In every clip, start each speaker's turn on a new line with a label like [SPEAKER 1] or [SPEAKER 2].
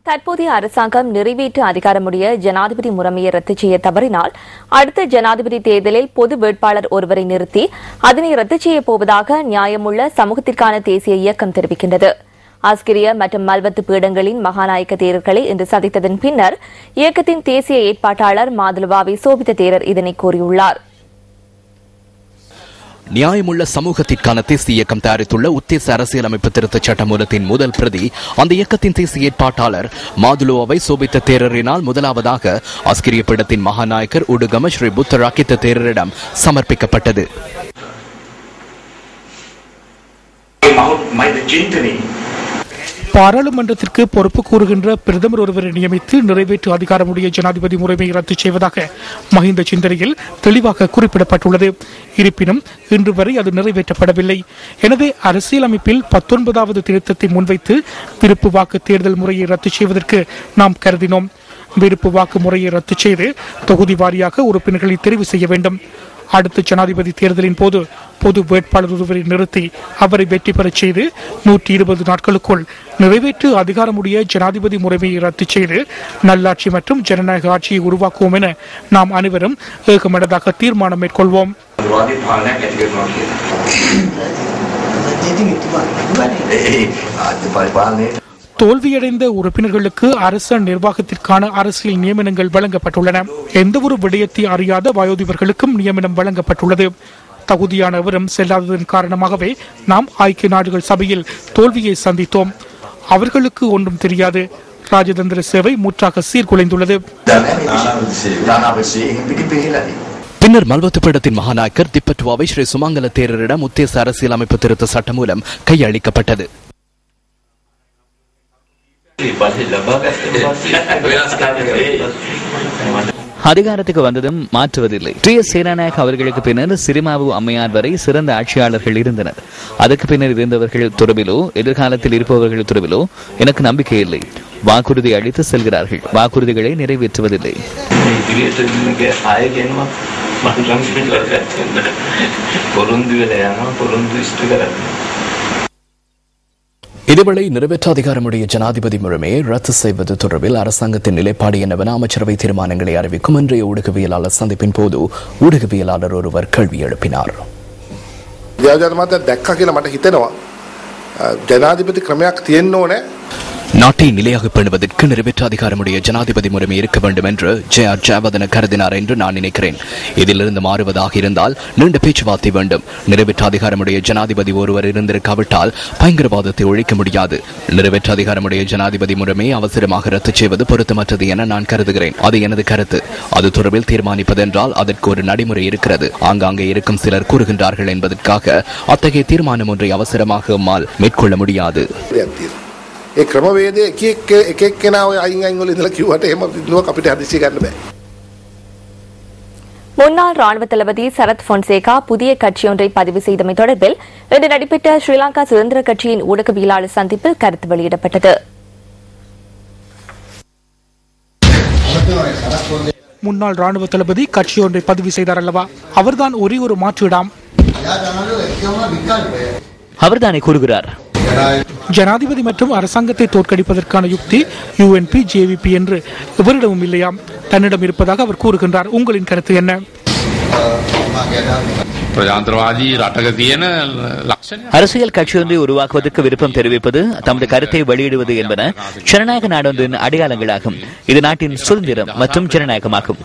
[SPEAKER 1] தற்போதைய அரசாங்கம் நிறைவேற்று அதிகாரமுடைய ஜனாதிபதி முறைமையை ரத்து செய்ய தவறினால் அடுத்த ஜனாதிபதி தேர்தலில் பொது வேட்பாளர் ஒருவரை நிறுத்தி அதனை ரத்து செய்யப் போவதாக நியாயமுள்ள சமூகத்திற்கான தேசிய இயக்கம் தெரிவிக்கின்றது. ஆஸ்கிரிய மற்றும் மல்வத்து பீடங்களின் மகாநாயக்க தேரர்களை இன்று சந்தித்ததன் பின்னர் இயக்கத்தின் தேசிய ஏற்பாட்டாளர் மாதுலுவாவி சோபித்த தேரர் இதனை கூறியுள்ளார்.
[SPEAKER 2] நியாயமுள்ள சமூகத்திற்கான தேசிய இயக்கம் தயாரித்துள்ள உத்தேச அரசியலமைப்பு திருத்த சட்டமூலத்தின் முதல் பிரதி அந்த இயக்கத்தின் தேசிய ஏற்பாட்டாளர் மாதுலுவாவை சோபித்த தேரரினால் முதலாவதாக ஆஸ்கிரிய பீடத்தின் மகாநாயக்கர் உடுகம ஸ்ரீ புத்த ராக்கித்த தேரரிடம் சமர்ப்பிக்கப்பட்டது.
[SPEAKER 3] பாராளுமன்றத்திற்கு பொறுப்பு கூறுகின்ற பிரதமர் ஒருவரை நியமித்து நிறைவேற்று அதிகாரமுடைய ஜனாதிபதி முறைமையை ரத்து செய்வதாக மஹிந்த சிந்தனையில் தெளிவாக குறிப்பிடப்பட்டுள்ளது. இருப்பினும் இன்று வரை அது நிறைவேற்றப்படவில்லை. எனவே அரசியலமைப்பில் 19வது திருத்தத்தை முன்வைத்து விருப்பு வாக்கு தேர்தல் முறையை ரத்து செய்வதற்கு நாம் கருதினோம். விருப்பு வாக்கு முறையை ரத்து செய்து தொகுதி வாரியாக உறுப்பினர்களை தெரிவு செய்ய வேண்டும். அடுத்த ஜனாதிபதி தேர்தலின் போது பொது வேட்பாளர் ஒருவரை நிறுத்தி அவரை வெற்றி பெறச் செய்து 120 நாட்களுக்குள் நிறைவேற்று அதிகாரமுடைய ஜனாதிபதி முறைமையை ரத்து செய்து நல்லாட்சி மற்றும் ஜனநாயக ஆட்சியை உருவாக்குவோம் என நாம் அனைவரும் ஏகமனதாக தீர்மானம் மேற்கொள்வோம். தோல்வியடைந்த உறுப்பினர்களுக்கு அரச நிர்வாகத்திற்கான அரசியல் நியமனங்கள் வழங்கப்பட்டுள்ளன. எந்த ஒரு விடயத்தை அறியாத வயோதிபர்களுக்கும் நியமனம் வழங்கப்பட்டுள்ளது. தகுதியானவரும் செல்லாததன் காரணமாகவே நாம் ஐக்கிய நாடுகள் சபையில் தோல்வியை சந்தித்தோம். அவர்களுக்கு ஒன்றும் தெரியாது. ராஜதந்திர சேவை முற்றாக சீர்குலைந்துள்ளது.
[SPEAKER 2] பின்னர் மல்வத்து பீடத்தின் மகாநாயக்கர் திப்பட்டுவாவை ஸ்ரீ சுமங்கல தேரரிடம் உத்தேச அரசியலமைப்பு திருத்த சட்டம் மூலம் கையளிக்கப்பட்டது.
[SPEAKER 4] அதிகாரத்துக்கு வந்ததும் மாற்றுவதில்லை. சேனாநாயக் அவர்களுக்கு பின்னர் சிரிமாவு அம்மையார் வரை சிறந்த ஆட்சியாளர்கள் இருந்தனர். அதற்கு பின்னர் இருந்தவர்கள் தொடர்பிலோ எதிர்காலத்தில் இருப்பவர்கள் தொடர்பிலோ எனக்கு நம்பிக்கை இல்லை. வாக்குறுதி அளித்து செல்கிறார்கள், வாக்குறுதிகளை நிறைவேற்றுவதில்லை.
[SPEAKER 2] இதேவேளை நிறைவேற்ற அதிகாரமுடைய ஜனாதிபதி முறைமையை ரத்து செய்வது தொடர்பில் அரசாங்கத்தின் நிலைப்பாடு என்னவென அமைச்சரவை தீர்மானங்களை அறிவிக்கும் இன்றைய ஊடகவியலாளர் சந்திப்பின் போது ஊடகவியலாளர் ஒருவர் கேள்வி எழுப்பினார்.
[SPEAKER 5] ஜனாதிபதி கிரமයක් තියෙන්න ඕනේ.
[SPEAKER 2] நாட்டை நிலையாக பேணுவதற்கு நிறைவேற்ற அதிகாரமுடைய ஜனாதிபதி முறைமை இருக்க வேண்டும் என்று ஜே.ஆர். ஜெயவர்தன கருதினார் என்று நான் நினைக்கிறேன். இதிலிருந்து மாறுவதாக இருந்தால் நீண்ட பேச்சுவார்த்தை வேண்டும். நிறைவேற்ற அதிகாரமுடைய ஜனாதிபதி ஒருவர் இருந்திருக்காவிட்டால் பயங்கரவாதத்தை ஒழிக்க முடியாது. நிறைவேற்ற அதிகாரமுடைய ஜனாதிபதி முறைமையை அவசரமாக ரத்து செய்வது பொருத்தமற்றது என நான் கருதுகிறேன். அது எனது கருத்து. அது தொடர்பில் தீர்மானிப்பதென்றால் அதற்கு ஒரு நடைமுறை இருக்கிறது. ஆங்காங்கே இருக்கும் சிலர் கூறுகின்றார்கள் என்பதற்காக அத்தகைய தீர்மானம் ஒன்றை அவசரமாக மேற்கொள்ள முடியாது.
[SPEAKER 5] ඒ ක්‍රමවේදය එක එක්කෙනා ඔය අයින් වල ඉඳලා කිව්වට එහෙම විදුවක් අපිට හදිසිය ගන්න බෑ.
[SPEAKER 1] முன்னாள் ராணுவ தளபதி சரத் பொன்சேகா புதிய கட்சியொன்றை பதிவு செய்தமை தொடர்பில் இன்று நடைபெற்ற ஸ்ரீலங்கா சுதந்திர கட்சியின் ஊடகவியலாளர் சந்திப்பில் கருத்து வெளியிடப்பட்டது.
[SPEAKER 3] முன்னாள் ராணுவ தளபதி கட்சியொன்றை பதிவு செய்தார் அல்லவா? அவர்தான் ஒரே ஒரு மாற்றிடாம்.
[SPEAKER 4] அவர்தானே கூறுகிறார்.
[SPEAKER 3] ஜனாதிபதி மற்றும் அரசாங்கத்தை தோற்கடிப்பதற்கான யுக்தி UNP JVP என்று எவரிடமும் இல்லையாம். தன்னிடம் இருப்பதாக அவர் கூறுகின்றார். உங்களின் கருத்து என்ன?
[SPEAKER 4] அரசியல் கட்சி ஒன்றை உருவாக்குவதற்கு விருப்பம் தெரிவிப்பது, தமது கருத்தை வெளியிடுவது என்பன ஜனநாயக நாடொன்றின் அடையாளங்களாகும். இது நாட்டின் சுதந்திரம் மற்றும் ஜனநாயகமாகும்.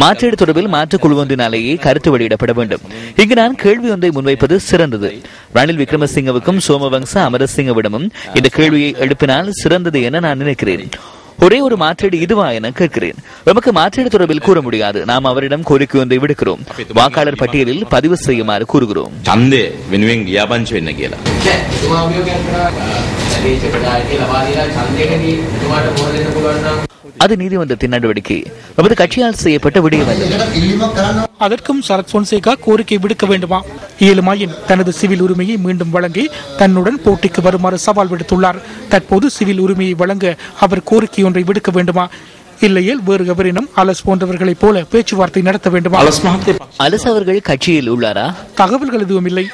[SPEAKER 4] மாற்றீடு தொடர்பில் மாற்றுக் குழு ஒன்றினாலேயே கருத்து வெளியிடப்பட வேண்டும். இங்கு நான் கேள்வி ஒன்றை முன்வைப்பது சிறந்தது. ரணில் விக்ரமசிங்கவுக்கும் சோமவங்ச அமரசிங்கவிடமும் இந்த கேள்வியை எழுப்பினால் சிறந்தது என நான் நினைக்கிறேன். ஒரே ஒரு மாற்றீடு இதுவா என கேட்கிறேன். நமக்கு மாற்றீடு தொடர்பில் கூற முடியாது. நாம் அவரிடம் கோரிக்கை ஒன்றை விடுக்கிறோம். வாக்காளர் பட்டியலில் பதிவு செய்யுமாறு கூறுகிறோம். அது நீதிமன்றத்தின் நடவடிக்கை. நமது கட்சியால் செய்யப்பட்ட விடயம்.
[SPEAKER 3] அதற்கும் சரத் பொன்சேகா கோரிக்கை விடுக்க வேண்டுமா? இயலுமாயின் தனது சிவில் உரிமையை மீண்டும் வழங்கி தன்னுடன் போட்டிக்கு வருமாறு சவால் விடுத்துள்ளார். தற்போது சிவில் உரிமையை வழங்க அவர் கோரிக்கை ஒன்றை விடுக்க வேண்டுமா? இல்லையேல் வேறு எவரினும் அலஸ் போன்றவர்களைப் போல பேச்சுவார்த்தை நடத்த வேண்டுமா?
[SPEAKER 4] அலஸ் அவர்கள் கட்சியில் உள்ளாரா?
[SPEAKER 3] தகவல்கள் எதுவும் இல்லை.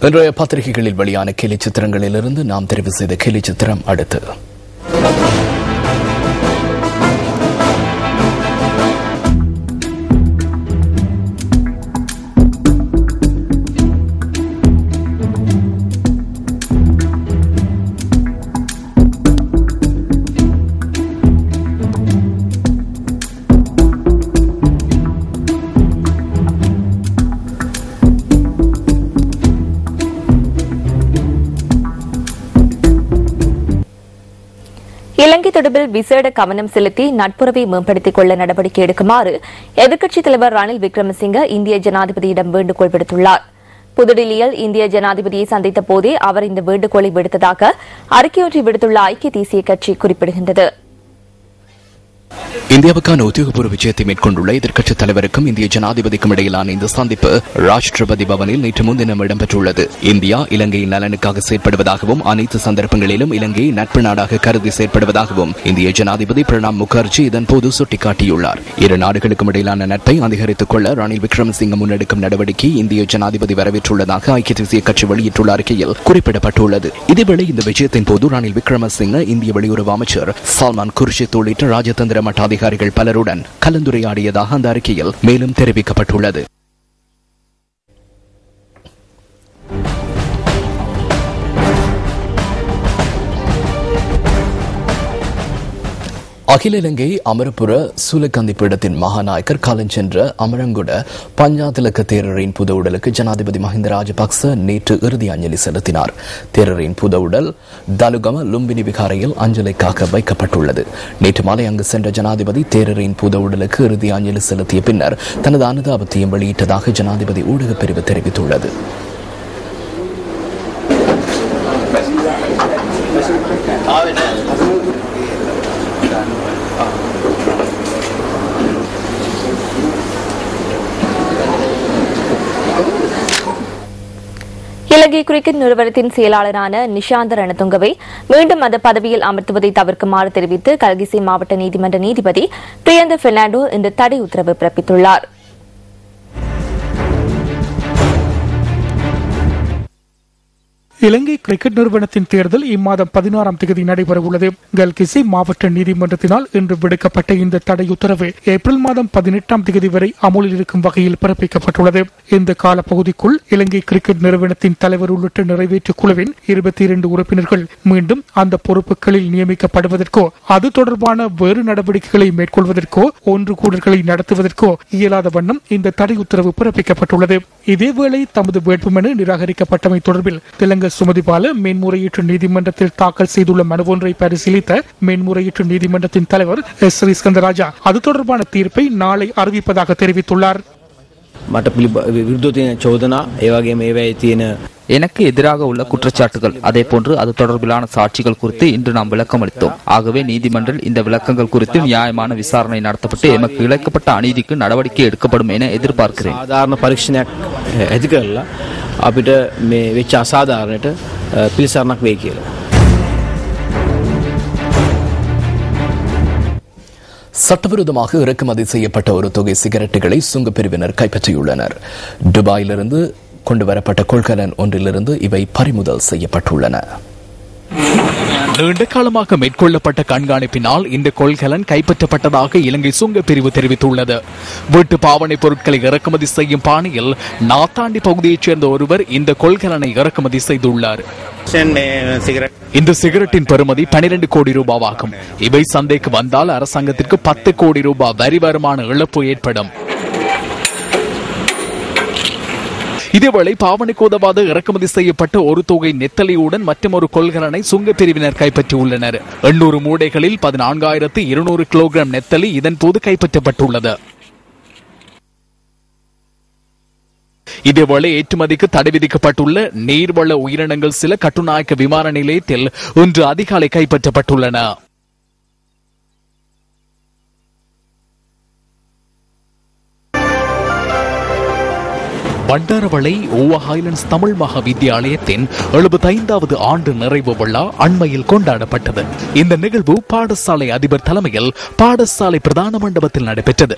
[SPEAKER 2] இன்றைய பத்திரிகைகளில் வெளியான கேலி சித்திரங்களிலிருந்து நாம் தெரிவு செய்த கேலி சித்திரம் அடுத்து.
[SPEAKER 1] இலங்கை தொடர்பில் விசேட கவனம் செலுத்தி நட்புறவை மேம்படுத்திக் கொள்ள நடவடிக்கை எடுக்குமாறு எதிர்க்கட்சித் தலைவர் ரணில் விக்ரமசிங்க இந்திய ஜனாதிபதியிடம் வேண்டுகோள் விடுத்துள்ளார். புதுடில்லியில் இந்திய ஜனாதிபதியை சந்தித்த போதே அவர் இந்த வேண்டுகோளை விடுத்ததாக அறிக்கையொன்றை விடுத்துள்ள ஐக்கிய தேசிய கட்சி குறிப்பிடுகின்றது.
[SPEAKER 2] இந்தியாவுக்கான உத்தியோகபூர்வ விஜயத்தை மேற்கொண்டுள்ள எதிர்க்கட்சித் தலைவருக்கும் இந்திய ஜனாதிபதிக்கும் இடையிலான இந்த சந்திப்பு ராஷ்டிரபதி பவனில் நேற்று முன்தினம் இடம்பெற்றுள்ளது. இந்தியா இலங்கையின் நலனுக்காக செயற்படுவதாகவும் அனைத்து சந்தர்ப்பங்களிலும் இலங்கையை நட்பு நாடாக கருதி செயற்படுவதாகவும் இந்திய ஜனாதிபதி பிரணாப் முகர்ஜி இதன்போது சுட்டிக்காட்டியுள்ளார். இரு நாடுகளுக்கும் இடையிலான நட்பை அதிகரித்துக் கொள்ள ரணில் விக்ரமசிங்க முன்னெடுக்கும் நடவடிக்கை இந்திய ஜனாதிபதி வரவேற்றுள்ளதாக ஐக்கிய தேசிய கட்சி வெளியிட்டுள்ள அறிக்கையில் குறிப்பிடப்பட்டுள்ளது. இதேவேளை இந்த விஜயத்தின் போது ரணில் விக்ரமசிங்க இந்திய வெளியுறவு அமைச்சர் சல்மான் குர்ஷித் உள்ளிட்ட ராஜதந்திர மட்ட அதிகாரிகள் பலருடன் கலந்துரையாடியதாக அந்த அறிக்கையில் மேலும் தெரிவிக்கப்பட்டுள்ளது. அகில இலங்கை அமரபுர சூலக்கந்தி பீடத்தின் மகாநாயக்கர் காலஞ்சென்ற அமரங்குட பஞ்சாதிலக்க தேரரின் புத உடலுக்கு ஜனாதிபதி மஹிந்த ராஜபக்ச நேற்று இறுதி அஞ்சலி செலுத்தினார். தேரரின் புத உடல் தலுகம லும்பினி விகாரையில் அஞ்சலிக்காக வைக்கப்பட்டுள்ளது. நேற்று மாலை அங்கு சென்ற ஜனாதிபதி தேரரின் புத உடலுக்கு இறுதி அஞ்சலி செலுத்திய பின்னர் தனது அனுதாபத்தையும் வெளியிட்டதாக ஜனாதிபதி ஊடகப் பிரிவு தெரிவித்துள்ளது.
[SPEAKER 1] இலங்கை கிரிக்கெட் நிறுவனத்தின் செயலாளரான நிஷாந்த ரணதுங்கவை மீண்டும் அந்த பதவியில் அமர்த்துவதை தவிர்க்குமாறு தெரிவித்து கல்கிசி மாவட்ட நீதிமன்ற நீதிபதி பிரியந்த பெர்னாண்டோ இன்று தடை உத்தரவு பிறப்பித்துள்ளார்.
[SPEAKER 3] இலங்கை கிரிக்கெட் நிறுவனத்தின் தேர்தல் இம்மாதம் 16ஆம் தேதி நடைபெறவுள்ளது. கல்கிசி மாவட்ட நீதிமன்றத்தினால் இன்று விடுக்கப்பட்ட இந்த தடை உத்தரவு ஏப்ரல் மாதம் 18ஆம் தேதி வரை அமுலில் இருக்கும் வகையில் பிறப்பிக்கப்பட்டுள்ளது. இந்த காலப்பகுதிக்குள் இலங்கை கிரிக்கெட் நிறுவனத்தின் தலைவர் உள்ளிட்ட நிறைவேற்று குழுவின் 22 உறுப்பினர்கள் மீண்டும் அந்த பொறுப்புகளில் நியமிக்கப்படுவதற்கோ அது தொடர்பான வேறு நடவடிக்கைகளை மேற்கொள்வதற்கோ ஒன்று கூடல்களை நடத்துவதற்கோ இயலாத வண்ணம் இந்த தடை உத்தரவு பிறப்பிக்கப்பட்டுள்ளது. இதேவேளை தமது வேட்புமனு நிராகரிக்கப்பட்டமை தொடர்பில் தெலங்கானா சுமதிபால மேன்முறையீட்டு நீதிமன்றத்தில் தாக்கல் செய்துள்ள மனு ஒன்றை பரிசீலித்த மேன்முறையீட்டு நீதிமன்றத்தின் தலைவர் ஸ்ரீ ஸ்கந்தராஜா அது தொடர்பான தீர்ப்பை நாளை அறிவிப்பதாக தெரிவித்துள்ளார்.
[SPEAKER 6] எனக்கு எதிராக உள்ள குற்றச்சாட்டுகள் அதே போன்று அது தொடர்பிலான சாட்சிகள் குறித்து இன்று நாம் விளக்கம் அளித்தோம். ஆகவே நீதிமன்றில் இந்த விளக்கங்கள் குறித்து நியாயமான விசாரணை நடத்தப்பட்டு எமக்கு இழைக்கப்பட்ட அநீதிக்கு நடவடிக்கை எடுக்கப்படும் என எதிர்பார்க்கிறேன்.
[SPEAKER 7] අපිට මේ වෙච්ච අසාධාරණයට පිළිසරණක් වෙයි කියලා.
[SPEAKER 2] சட்டவிரோதமாக இறக்குமதி செய்யப்பட்ட ஒரு தொகை சிகரெட்டுகளை சுங்கப் பிரிவினர் கைப்பற்றியுள்ளனர். துபாயிலிருந்து கொண்டுவரப்பட்ட கொள்கலன் ஒன்றிலிருந்து இவை பறிமுதல் செய்யப்பட்டுள்ளன.
[SPEAKER 8] நீண்ட காலமாக மேற்கொள்ளப்பட்ட கண்காணிப்பினால் இந்த கொள்கலன் கைப்பற்றப்பட்டதாக இலங்கை சுங்கப் பிரிவு தெரிவித்துள்ளது. வீட்டு பாவனை பொருட்களை இறக்குமதி செய்யும் பாணியில் நாத்தாண்டி பகுதியைச் சேர்ந்த ஒருவர் இந்த கொள்கலனை இறக்குமதி செய்துள்ளார். இந்த சிகரெட்டின் பெறுமதி 12 கோடி ரூபாவாகும். இவை சந்தைக்கு வந்தால் அரசாங்கத்திற்கு 10 கோடி ரூபாய் வரி வருமான இழப்பு ஏற்படும். இதேவேளை பாவனைக்கு உதவாத இறக்குமதி செய்யப்பட்ட ஒரு தொகை நெத்தலியுடன் மற்றும் ஒரு கொள்கலனை சுங்கப் பிரிவினர் கைப்பற்றியுள்ளனர். 800 மூடைகளில் 14,200 கிலோகிராம் நெத்தலி இதன்போது கைப்பற்றப்பட்டுள்ளது. இதேவேளை ஏற்றுமதிக்கு தடை விதிக்கப்பட்டுள்ள நீர்வள உயிரினங்கள் சில கட்டுநாயக்க விமான நிலையத்தில் இன்று அதிகாலை கைப்பற்றப்பட்டுள்ளன. பண்டாரவளை ஓவா ஹைலண்ட்ஸ் தமிழ் மகா வித்தியாலயத்தின் 75வது ஆண்டு நிறைவு விழா அண்மையில் கொண்டாடப்பட்டது. இந்த நிகழ்வு பாடசாலை அதிபர் தலைமையில் பாடசாலை பிரதான மண்டபத்தில் நடைபெற்றது.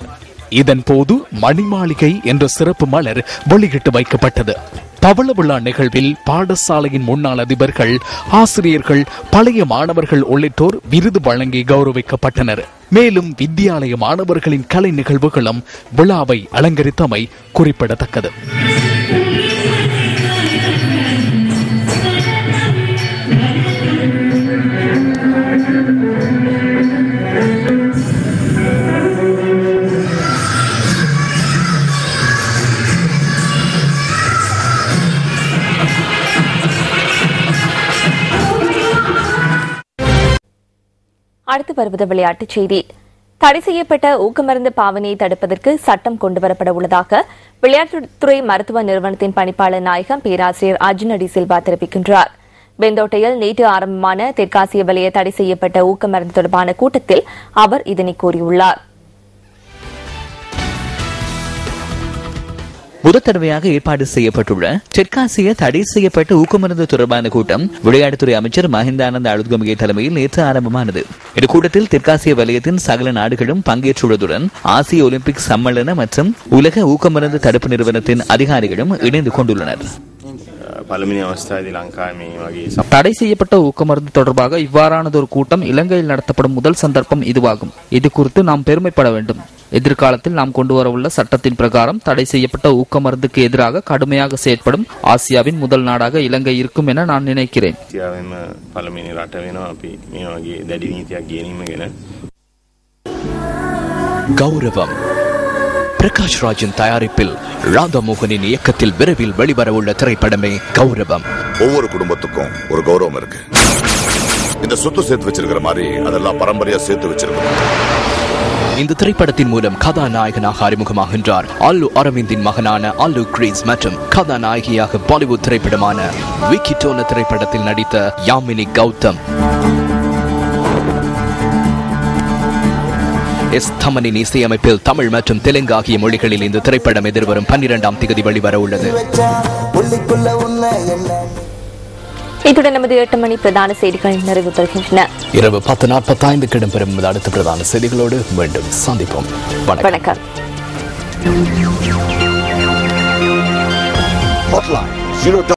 [SPEAKER 8] இதன் போது மணிமாளிகை என்ற சிறப்பு மலர் வெளியிட்டு வைக்கப்பட்டது. பவள விழா நிகழ்வில் பாடசாலையின் முன்னாள் அதிபர்கள், ஆசிரியர்கள், பழைய மாணவர்கள் உள்ளிட்டோர் விருது வழங்கி கௌரவிக்கப்பட்டனர். மேலும் வித்தியாலய மாணவர்களின் கலை நிகழ்வுகளும் விழாவை அலங்கரித்தமை குறிப்பிடத்தக்கது.
[SPEAKER 1] அடுத்து வருவது விளையாட்டுச் செய்தி. தடை செய்யப்பட்ட ஊக்கமருந்து பாவனையை தடுப்பதற்கு சட்டம் கொண்டுவரப்பட உள்ளதாக விளையாட்டுத்துறை மருத்துவ நிறுவனத்தின் பணிப்பாளர் நாயகம் பேராசிரியர் அர்ஜுன் டி சில்வா தெரிவிக்கின்றார். பெந்தோட்டையில் நேற்று ஆரம்பமான தெற்காசிய வலய தடை செய்யப்பட்ட ஊக்கமருந்து தொடர்பான கூட்டத்தில் அவர் இதனை கூறியுள்ளார்.
[SPEAKER 4] முதல் தடவையாக ஏற்பாடு செய்யப்பட்டுள்ள தெற்காசிய தடை செய்யப்பட்ட ஊக்கமருந்து தொடர்பான கூட்டம் விளையாட்டுத்துறை அமைச்சர் மஹிந்தானந்த அழுத்கமிகை தலைமையில் நேற்று ஆரம்பமானது. இந்த கூட்டத்தில் தெற்காசிய வலயத்தின் சகல நாடுகளும் பங்கேற்றுள்ளதுடன் ஆசிய ஒலிம்பிக் சம்மேளன மற்றும் உலக ஊக்கமருந்து தடுப்பு நிறுவனத்தின் அதிகாரிகளும் இணைந்து கொண்டுள்ளனர்.
[SPEAKER 6] தடை செய்யப்பட்ட ஊக்கமருந்து தொடர்பாக இவ்வாறானதொரு கூட்டம் இலங்கையில் நடத்தப்படும் முதல் சந்தர்ப்பம் இதுவாகும். இது குறித்து நாம் பெருமைப்பட வேண்டும். எதிர்காலத்தில் நாம் கொண்டு வரவுள்ள சட்டத்தின் பிரகாரம் தடை செய்யப்பட்ட ஊக்கமருந்துக்கு எதிராக கடுமையாக செயற்படும் ஆசியாவின் முதல் நாடாக இலங்கை இருக்கும் என நான் நினைக்கிறேன்.
[SPEAKER 2] கௌரவம் பிரகாஷ் ராஜின் தயாரிப்பில் ராதாமோகனின் இயக்கத்தில் விரைவில் வெளிவரவுள்ள திரைப்படமே கௌரவம்.
[SPEAKER 9] ஒவ்வொரு குடும்பத்துக்கும் ஒரு கௌரவம் இருக்கு. இந்த சொத்து சேர்த்து வச்சிருக்கிற மாதிரி அதெல்லாம் பரம்பரையா சேர்த்து வச்சிருக்கோம்.
[SPEAKER 2] இந்த திரைப்படத்தின் மூலம் கதாநாயகனாக அறிமுகமாகின்றார் அல்லு அரவிந்தின் மகனான அல்லு கிரீஸ் மற்றும் கதாநாயகியாக பாலிவுட் திரைப்படமான விக்கிட்டோன திரைப்படத்தில் நடித்த யாமினி கௌதம். எஸ் தமனின் இசையமைப்பில் தமிழ் மற்றும் தெலுங்கு ஆகிய மொழிகளில் இந்த திரைப்படம் எதிர்வரும் 12ஆம் தேதி வெளிவர உள்ளது.
[SPEAKER 1] இத்துடன் நமது 8 மணி பிரதான செய்திகள் நிறைவு பெறுகின்றன.
[SPEAKER 2] இரவு 10:45 இடம்பெறும் அடுத்த பிரதான செய்திகளோடு மீண்டும் சந்திப்போம்.
[SPEAKER 1] வணக்கம்.